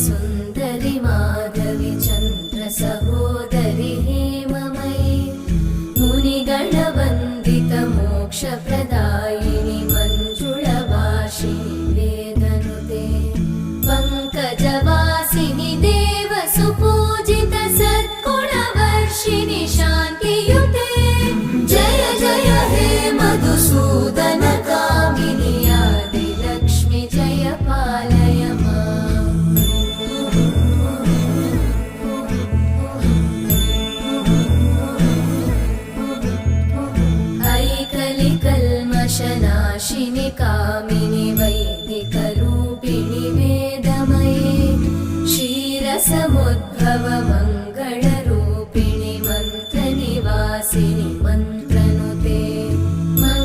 सुन्दरि माधवि चन्द्र सहोदरि हेममयि मुनिगणवन्दित मोक्षप्रदायिनि मञ्जुळभाषिणि वेदनुते पङ्कजवासिनि देव सुपूजित सद्गुणवर्षिणि शान्तियुते जय जय हे मधुसूदन कामिनि आदिलक्ष्मि जय पालय माम्। ऐकलिकल्मषनाशिनि कामिनि